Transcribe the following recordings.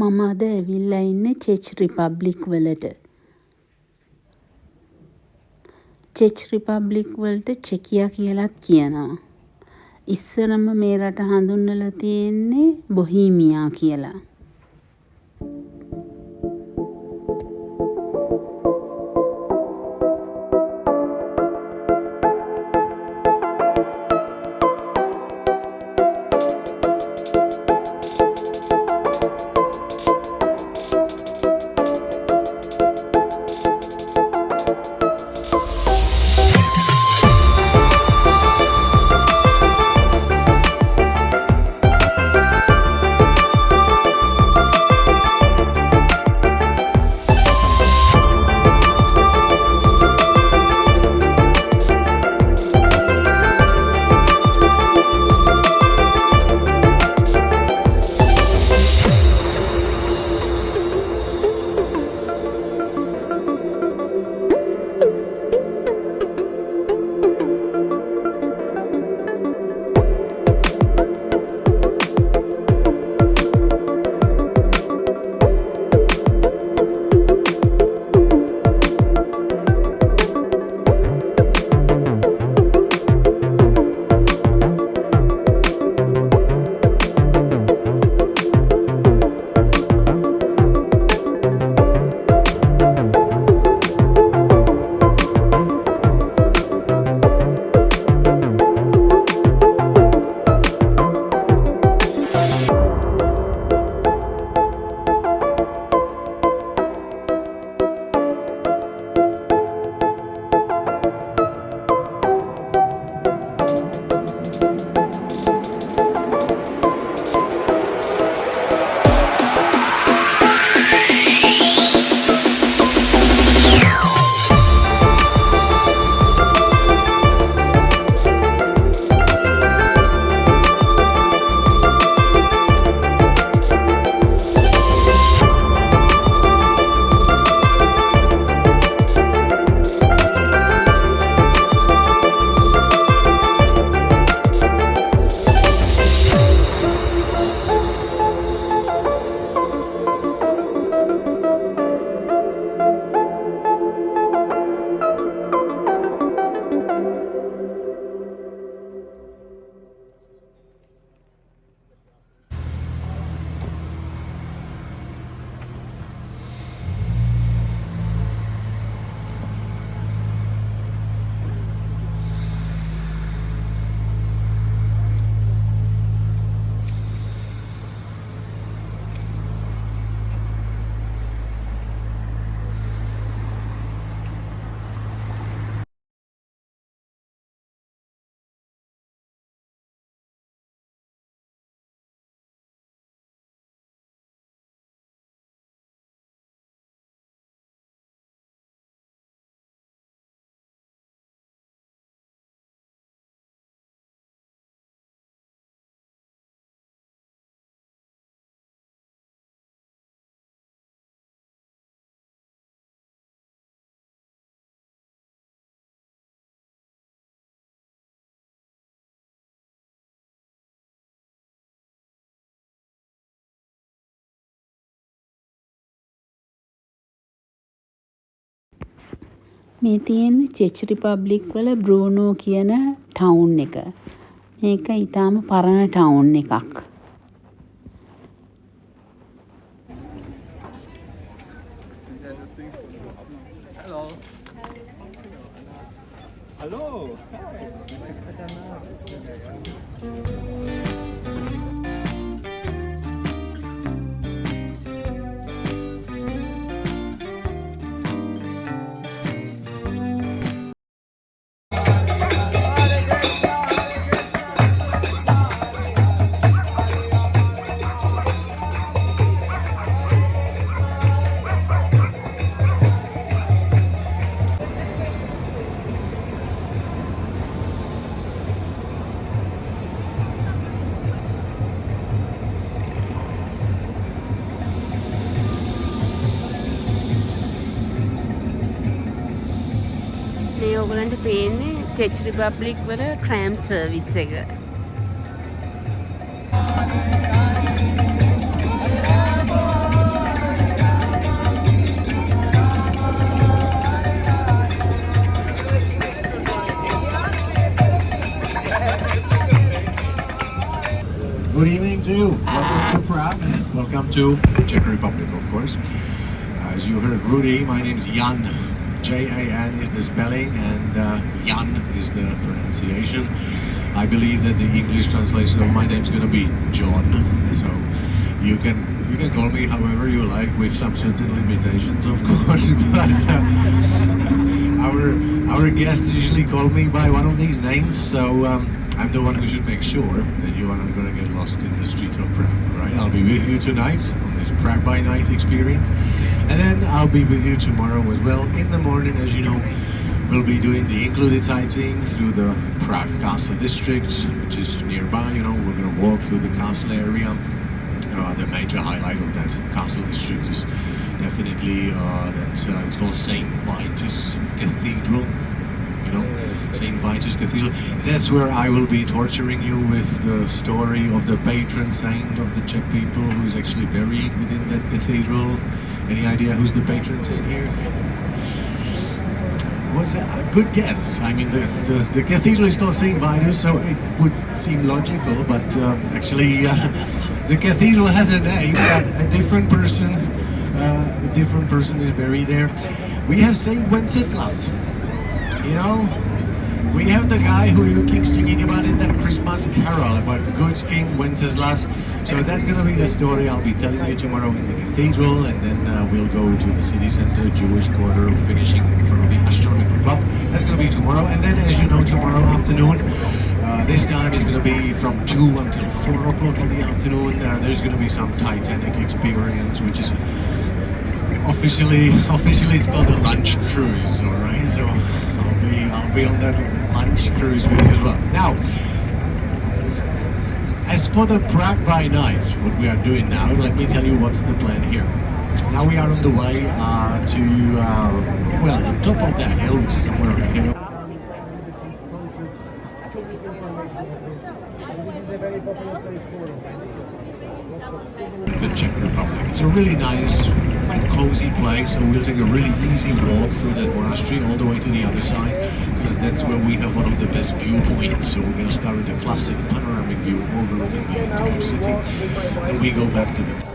මම අද ඇවිල්ලා ඉන්නේ චෙච් රිපබ්ලික් වලට. චෙච් රිපබ්ලික් වලට චෙකියා කියලාත් කියනවා. ඉස්සරම මේ රට හඳුන්වලා තියෙන්නේ බොහීමියා කියලා. මේ තියෙන්නේ චෙච් රිපබ්ලික් වල බ්‍රූනෝ කියන ටවුන් එක. මේක ඊටාම පරණ ටවුන් එකක්. Hello. මේ ඔයගලන්ට පේන්නේ චෙච් රිපබ්ලික් වල ට්‍රෑම් සර්විස් එක. to Prague. Welcome to Czech Republic, of course. As you heard Rudy, my name's Jan. Jan is the spelling and Jan is the pronunciation. I believe that the English translation of my name is going to be John. So you can call me however you like, with some certain limitations, of course. But our guests usually call me by one of these names. So I'm the one who should make sure that you are not going to get lost in the streets of Prague. Right? I'll be with you tonight on this Prague by Night experience, and then I'll be with you tomorrow as well. In the morning, as you know, we'll be doing the included sightseeing through the Prague Castle district, which is nearby. You know, we're going to walk through the castle area. The major highlight of that castle district is definitely that it's called Saint Vitus Cathedral. You know, Saint Vitus Cathedral. That's where I will be torturing you with the story of the patron saint of the Czech people, who is actually buried within that cathedral. Any idea who's the patron saint here? Was a good guess. I mean, the cathedral is called Saint Vitus, so it would seem logical, but actually the cathedral has a name, but a different person is buried there. We have Saint Wenceslas. You know, we have the guy who you keep singing about in that Christmas carol about good King Wenceslas. So that's going to be the story I'll be telling you tomorrow in the cathedral, and then we'll go to the city center, Jewish quarter, finishing in front of the astronomical clock. That's going to be tomorrow, and then, as you know, tomorrow afternoon, this time is going to be from 2 until 4 o'clock in the afternoon. There's going to be some Titanic experience, which is officially it's called the lunch cruise. All right, so I'll be on that lunch cruise with you as well. Now, as for the Prague by Night, what we are doing now, let me tell you what's the plan here. Now we are on the way to the top of that hill, which is somewhere over here. The Czech Republic. It's a really nice and cozy place, so we'll take a really easy walk through that monastery all the way to the other side, because that's where we have one of the best viewpoints. So we're going to start with the classic panoramic view overlooking the entire city, and we go back to the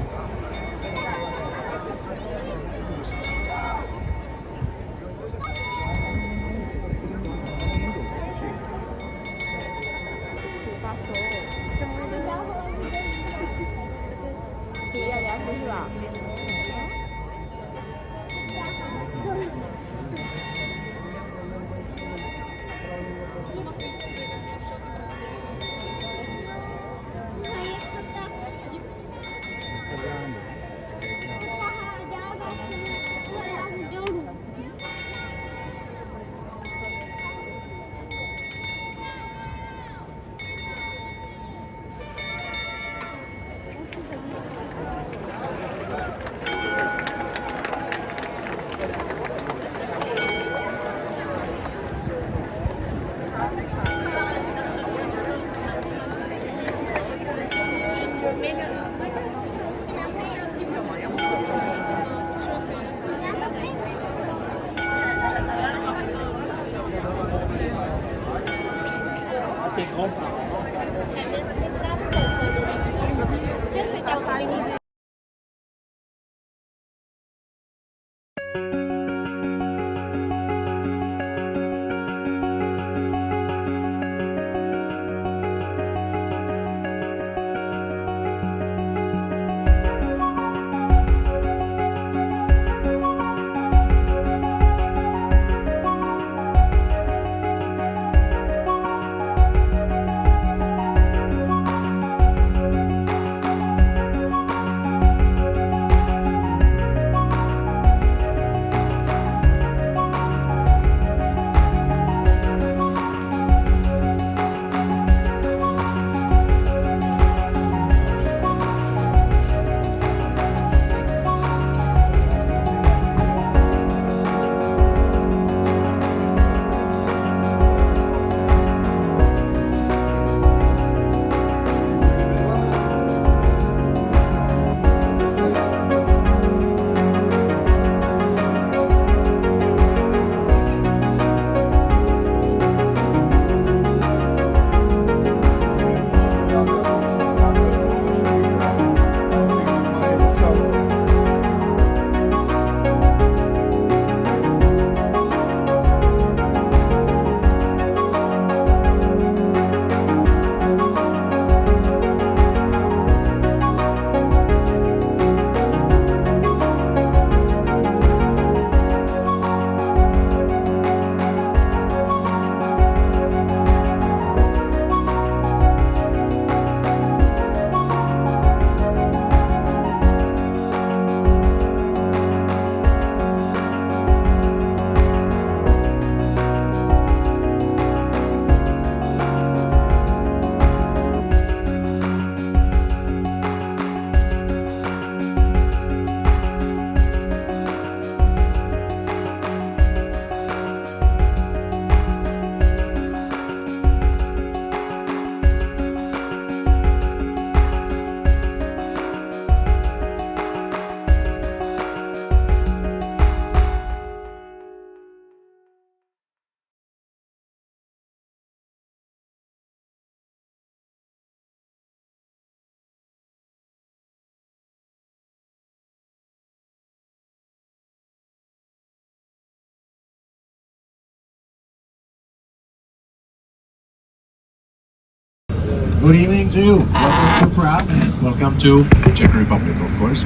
Good evening to you. Welcome to Prague. Welcome to Czech Republic, of course.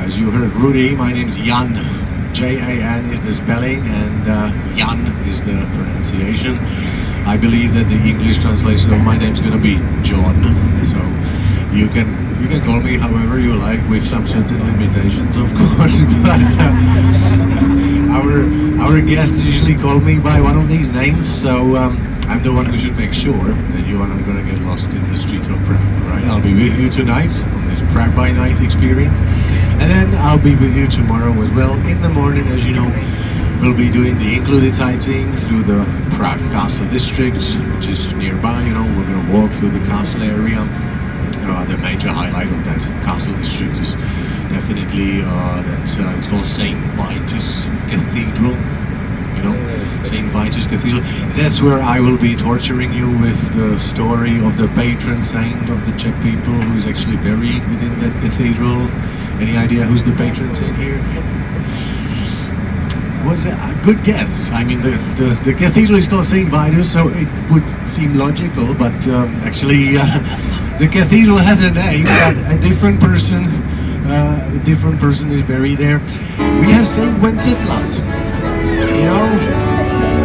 As you heard Rudy, my name's Jan. Jan is the spelling and Jan is the pronunciation. I believe that the English translation of my name is going to be John. So you can call me however you like, with some certain limitations, of course. But our guests usually call me by one of these names. So I'm the one who should make sure that you are not going to get lost in the streets of Prague. Right? I'll be with you tonight on this Prague by Night experience, and then I'll be with you tomorrow as well. In the morning, as you know, we'll be doing the included sightseeing through the Prague Castle district, which is nearby. You know, we're going to walk through the castle area. The major highlight of that castle district is definitely that it's called Saint Vitus Cathedral. You know, Saint Vitus Cathedral. That's where I will be torturing you with the story of the patron saint of the Czech people, who is actually buried within that cathedral. Any idea who's the patron saint here? Was a good guess. I mean, the cathedral is called Saint Vitus, so it would seem logical, but actually the cathedral has a name, but a different person is buried there. We have Saint Wenceslas. You know,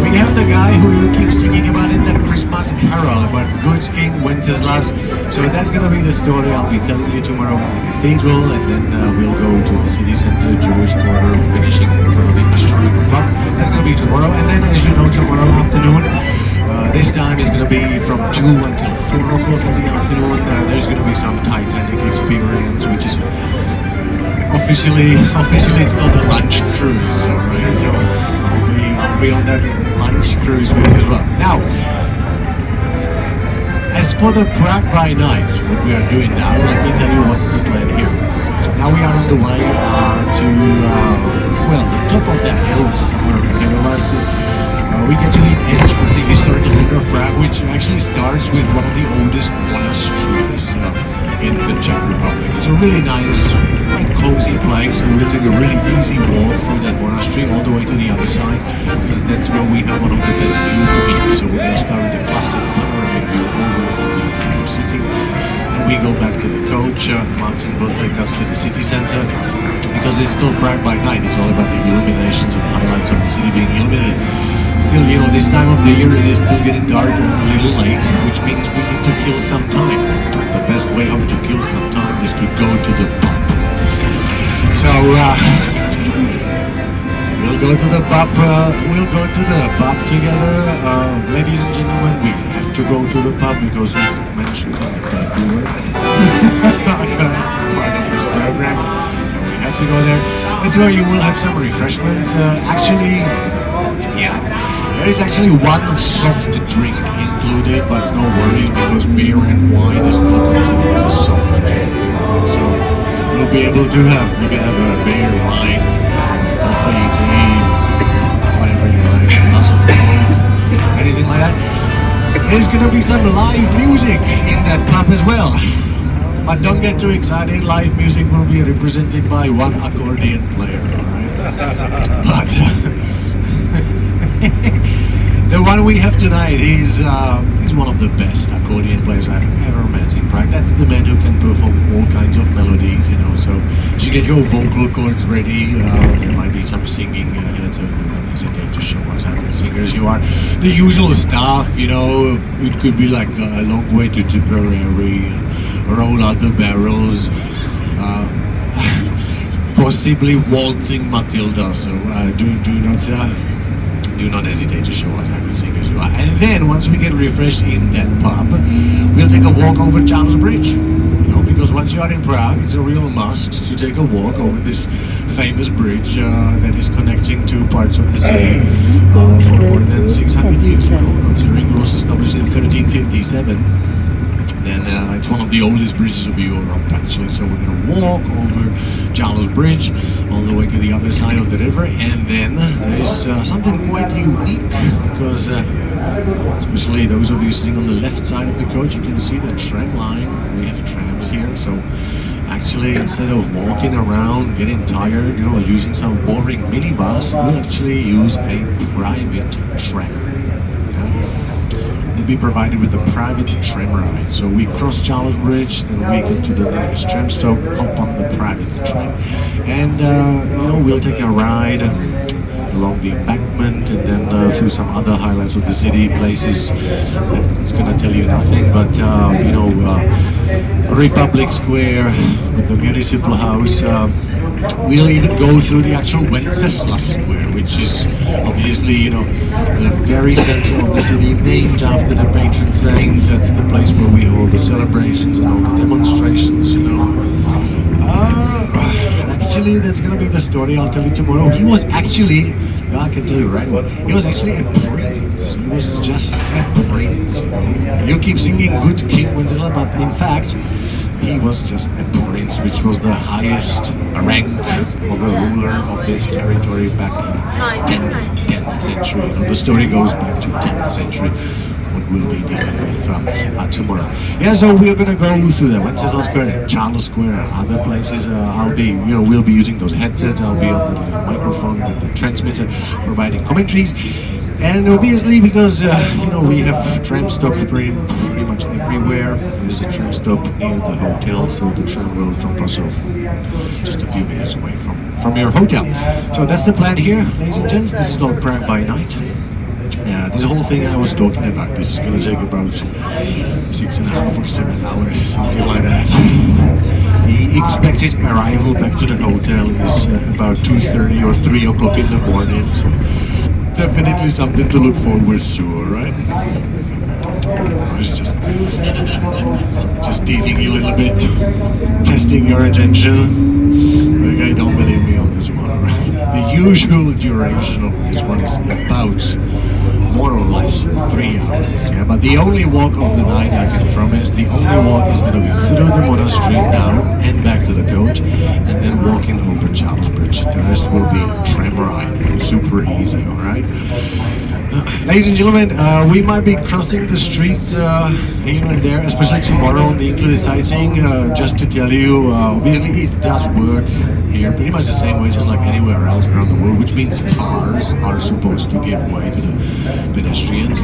we have the guy who you keep singing about in that Christmas carol about good King Wenceslas. So that's going to be the story I'll be telling you tomorrow in the cathedral, and then we'll go to the city center, Jewish quarter, finishing in front of the historical pub. That's going to be tomorrow, and then as you know, tomorrow afternoon, this time is going to be from 2 until 4 o'clock in the afternoon. There's going to be some Titanic experience, which is officially it's called the lunch cruise. Alright, so I'll be on that lunch cruise with you as well. Now, as for the Prague by Night, what we are doing now, let me tell you what's the plan here. Now we are on the way to the top of that hill, which is somewhere ahead of us. We get to the edge of the historical center of Prague, which actually starts with one of the oldest monasteries in the Czech Republic. It's a really nice, quite cozy place, and we'll take a really easy walk through that monastery all the way to the other side, because that's where we have one of the best view points. So we're going to start with the classic panoramic view over the entire city, and we go back to the coach. Martin will take us to the city center, because it's called Prague by Night. It's all about the illuminations and highlights of the city being illuminated. Still, you know, this time of the year it is still getting dark and a little late, which means we need to kill some time. The best way how to kill some time is to go to the pub. So we'll go to the pub. Together, ladies and gentlemen. We have to go to the pub because it's mentioned in the paperwork. It's a part of this program, so we have to go there. That's where you will have some refreshments. There is actually one soft drink included, but no worries, because beer and wine is still considered as a soft drink. So you'll be able to you can have a beer, wine, coffee, tea, whatever you like, a glass of wine, anything like that. There's gonna be some live music in that pub as well. But don't get too excited, live music will be represented by one accordion player, alright? But the one we have tonight is one of the best accordion players I've ever met in Prague. That's the man who can perform all kinds of melodies, you know. So you get your vocal cords ready. There might be some singing here, so don't hesitate to show us how good singers you are. The usual stuff, you know. It could be like a long way to Tipperary, roll out the barrels, possibly waltzing Matilda. So do not hesitate to show us how good singers you are. And then once we get refreshed in that pub, we'll take a walk over Charles Bridge. You know, because once you are in Prague, it's a real must to take a walk over this famous bridge that is connecting two parts of the city for more than 600 years. You know, considering it was established in 1357. Then it's one of the oldest bridges of Europe, actually. So we're going to walk over Charles Bridge all the way to the other side of the river, and then there's something quite unique, because especially those of you sitting on the left side of the coach, you can see the tram line. We have trams here, so actually instead of walking around, getting tired, you know, using some boring minibus, we actually use a private tram. The be provided with a private tram ride. So we cross Charles Bridge, then we go to the nearest tram stop, hop on the private tram, and we'll take a ride along the embankment and then through some other highlights of the city, places that it's gonna tell you nothing, but Republic Square with the municipal house. We'll even go through the actual Wenceslas Square, which is obviously, the very center of the city, named after the patron saint. That's the place where we hold the celebrations and all the demonstrations, Actually, that's gonna be the story I'll tell you tomorrow. He was actually, I can tell you right away, he was actually a prince. He was just a prince. You keep singing Good King Wenceslas, but in fact, he was just a prince, which was the highest rank of a ruler of this territory back in 10th century. The story goes back to 10th century. What we'll be dealing with tomorrow. Yeah, so we're gonna go through the Wenceslas Square, Charles Square, other places. We'll be using those headsets. I'll be on the microphone with the transmitter, providing commentaries. And obviously, because we have tram stops pretty much everywhere. There's a tram stop near the hotel, so the tram will drop us off just a few minutes away from your hotel. So that's the plan here, ladies and gents. This is not Prague by night. This whole thing I was talking about, this is going to take about 6.5 or 7 hours, something like that. The expected arrival back to the hotel is about 2:30 or 3 o'clock in the morning, so definitely something to look forward to, alright? I was just teasing you a little bit, testing your attention. Okay, don't believe me on this one, alright? The usual duration of this one is about more or less 3 hours. Yeah, but the only walk of the night, I can promise, the only walk is going to be through the monastery now and back to the coach, and then walking over Charles Bridge. The rest will be tram ride, super easy. All right. Ladies and gentlemen, we might be crossing the streets here and there, especially tomorrow on the included sightseeing. Just to tell you, obviously it does work here pretty much the same way, just like anywhere else around the world, which means cars are supposed to give way to the pedestrians,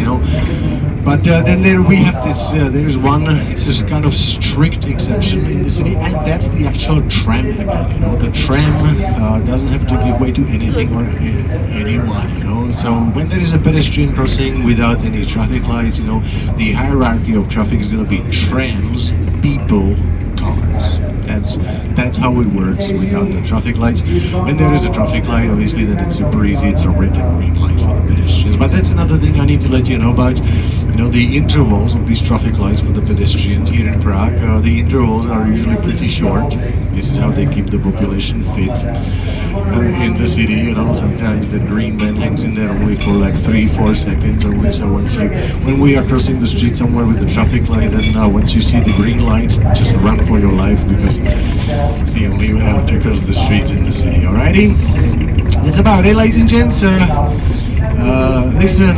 But then we have this, there's one, it's a kind of strict exception in the city, and that's the actual tram again, The tram doesn't have to give way to anything or anyone, So when there is a pedestrian crossing without any traffic lights, the hierarchy of traffic is going to be trams, people, cars. That's how it works without the traffic lights. When there is a traffic light, obviously then it's super easy, it's a red and green light for the pedestrians. But that's another thing I need to let you know about. The intervals of these traffic lights for the pedestrians here in Prague, the intervals are usually pretty short. This is how they keep the population fit in the city, Sometimes the green man hangs in there only for like 3-4 seconds only. So when we are crossing the street somewhere with the traffic light, then once you see the green light, just run for your life, because it's the only way out to cross the streets in the city. Alrighty, that's about it, ladies and gents. Listen,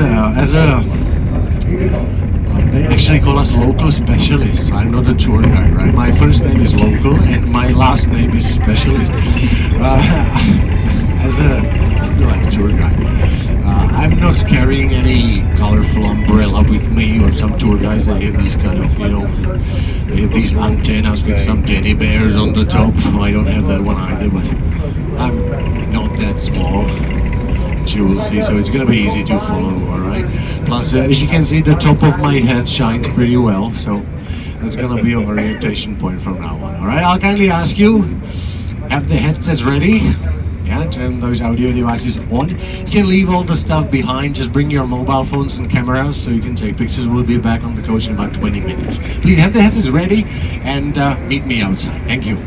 they actually call us local specialists. I'm not a tour guide, right? My first name is local and my last name is specialist. Still like a tour guide. I'm not carrying any colorful umbrella with me, or some tour guys, they have these kind of, they have these antennas with some teddy bears on the top. I don't have that one either, but I'm not that small. You will see, so it's gonna be easy to follow, alright? Plus, as you can see, the top of my head shines pretty well, so that's gonna be an orientation point from now on, alright? I'll kindly ask you, have the headsets ready? Yeah, turn those audio devices on. You can leave all the stuff behind, just bring your mobile phones and cameras so you can take pictures. We'll be back on the coach in about 20 minutes. Please have the headsets ready and meet me outside. Thank you.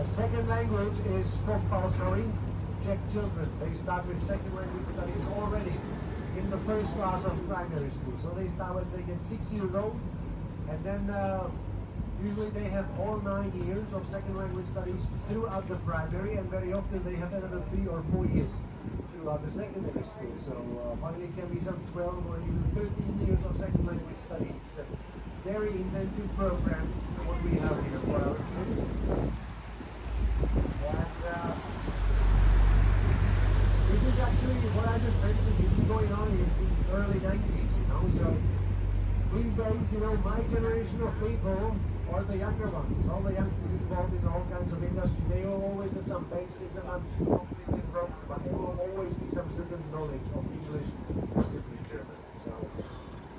Second language is compulsory. Czech children, they start with second language studies already in the first class of primary school. So they start when they get 6 years old, and then usually they have all 9 years of second language studies throughout the primary, and very often they have another 3 or 4 years throughout the secondary school. So finally it can be some 12 or even 13 years of second language studies. It's a very intensive program, what we have here for our kids. And this is going on since the early 90s, you know, so these days, you know, my generation of people or the younger ones, all the youngsters involved in all kinds of industry, they will always have some basics, and I'm completely wrong, but there will always be some certain knowledge of English or simply German. So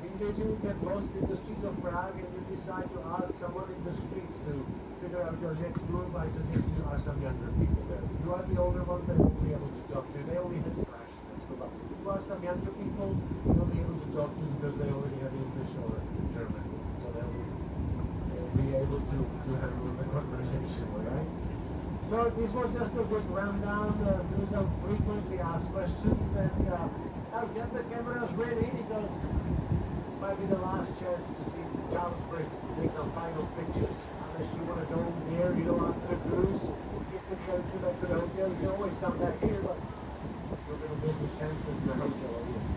in case you get lost in the streets of Prague and you decide to ask someone in the streets to figure out your next move, I suggest you ask some younger people there. You are the older ones, they won't be able to talk to you. They only have Flash. That's good luck. If you ask some younger people, they'll be able to talk to you because they already have English or German. So they'll be able to handle the conversation, alright? So this was just a quick rundown, do some frequently asked questions, and now get the cameras ready because this might be the last chance to see Charles Bridge, to take some final pictures. Unless you want to go there, you don't want to cruise, skip the church, go back to the hotel, you can always come back here, but you're going to miss the chance to the hotel, obviously.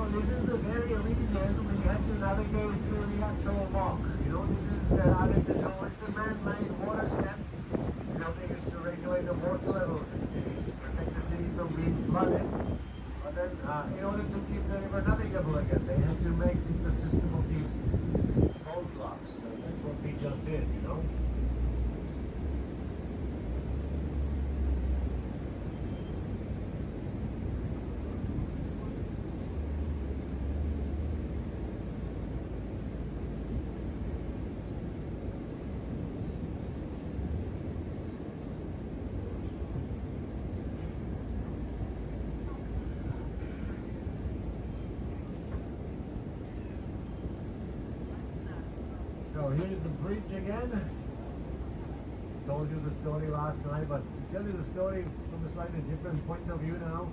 This is the very reason we have to navigate through the actual lock. You know, this is the artificial, it's a man-made water step. This is helping us to regulate the water levels in cities, to protect the city from being flooded. But then, in order to keep the river navigable again, they have to make the system of these boat locks. So that's what we just did, you know. So here's the bridge again. Told you the story last night, but to tell you the story from a slightly different point of view now,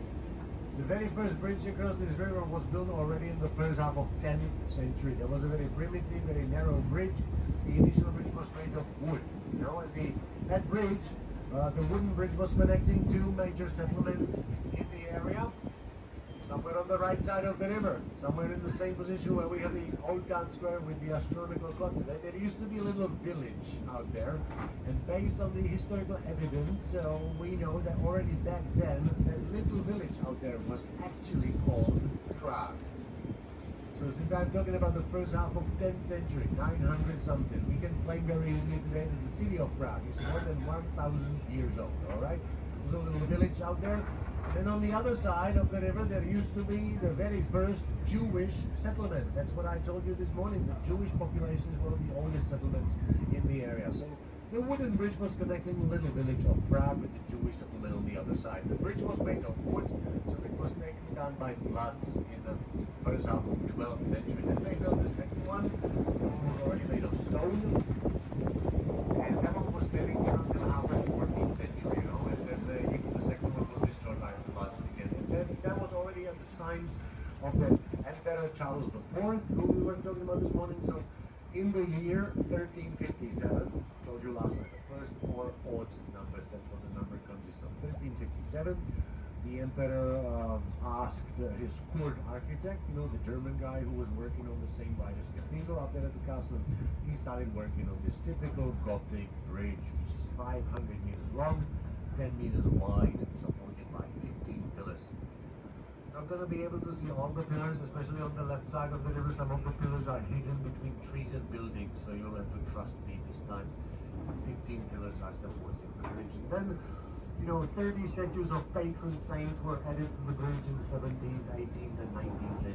the very first bridge across this river was built already in the first half of 10th century. There was a very primitive, very narrow bridge. The initial bridge was made of wood, you know, and that bridge, the wooden bridge was connecting two major settlements in the area. Somewhere on the right side of the river, somewhere in the same position where we have the old town square with the astronomical clock. There used to be a little village out there, and based on the historical evidence, we know that already back then, that little village out there was actually called Prague. So since I'm talking about the first half of 10th century, 900 something, we can claim very easily today that the city of Prague is more than 1,000 years old, alright? There's a little village out there. Then on the other side of the river, there used to be the very first Jewish settlement. That's what I told you this morning. The Jewish population is one of the oldest settlements in the area. So the wooden bridge was connecting the little village of Prague with the Jewish settlement on the other side. The bridge was made of wood, so it was taken down by floods in the first half of the 12th century. Then they built the second one, which was already made of stone. And that one was standing around in the half of the 14th century, you know, and then the second one was destroyed by floods again. And then that was already at the times of that Emperor Charles IV, who we were talking about this morning. So in the year 1357, told you last night, the first four odd numbers, that's what the number consists of. 1357, the emperor asked his court architect, you know, the German guy who was working on the St. Vitus Cathedral up there at the castle, he started working on this typical Gothic bridge, which is 500 meters long, 10 meters wide, supported by 15 pillars. Not going to be able to see all the pillars, especially on the left side of the river. Some of the pillars are hidden between trees and buildings, so you'll have to trust me this time. 15 pillars are supporting the bridge. And then, you know, 30 statues of patron saints were added to the bridge in the 17th, 18th, and 19th century.